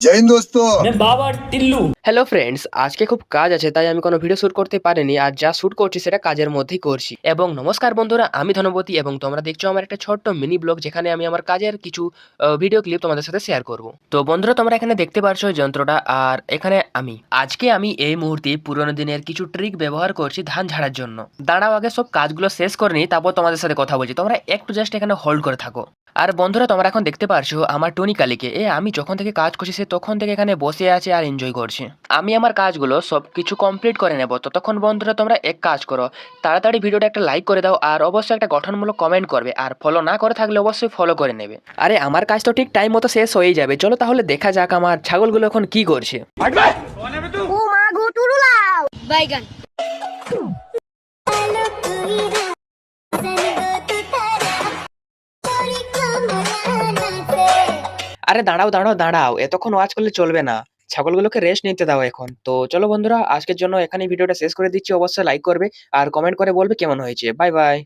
जय हिंद दोस्तों। मैं বাবা টিল্লু। হ্যালো ফ্রেন্ডস, আজকে খুব কাজ আছে তাই আমি কোনো ভিডিও শুট করতে পারিনি। আর যা শুট করছি সেটা কাজের মধ্যেই করছি। এবং নমস্কার বন্ধুরা, আমি ধনপতি এবং তোমরা দেখছো আমার একটা ছোট্ট মিনি ব্লগ, যেখানে আমি আমার কাজের কিছু ভিডিও ক্লিপ তোমাদের সাথে শেয়ার করব। তো বন্ধুরা, তোমরা এখানে দেখতে পারছো এই যন্ত্রটা, আর এখানে আজকে আমি এই মুহূর্তে পুরোনো দিনের কিছু ট্রিক ব্যবহার করছি ধান ঝাড়ার জন্য। দাঁড়াও, আগে সব কাজগুলো শেষ করে নিই, তারপর তোমাদের সাথে কথা বলছি। তোমরা একটু জাস্ট এখানে হোল্ড করে থাকো। আর বন্ধুরা, তোমরা এখন দেখতে পারছো আমার টনি কালীকে। আমি যখন থেকে কাজ করছি সে তখন থেকে এখানে বসে আছে আর এনজয় করছে। আমি আমার কাজগুলো সব কিছু কমপ্লিট করে নেব। ততক্ষণ বন্ধুরা তোমরা এক কাজ করো, তাড়াতাড়ি ভিডিওটা একটা লাইক করে দাও, আর অবশ্যই একটা গঠনমূলক কমেন্ট করবে। আর ফলো না করে থাকলে অবশ্যই ফলো করে নেবে। আরে আমার কাজ তো ঠিক টাইম মতো শেষ হয়ে যাবে। চলো তাহলে দেখা যাক আমার ছাগলগুলো এখন কি করছে। ও মা গো টুরুলাও বাইগান। আরে দাঁড়াও দাঁড়াও দাঁড়াও, এতক্ষণ ওয়াচ করলে চলবে না। ছাগলগুলোকে রেস্ট নিতে দাও এখন। তো চলো বন্ধুরা, আজকের জন্য এখানে ভিডিওটা শেষ করে দিচ্ছি। অবশ্যই লাইক করবে আর কমেন্ট করে বলবে কেমন হয়েছে। Bye bye.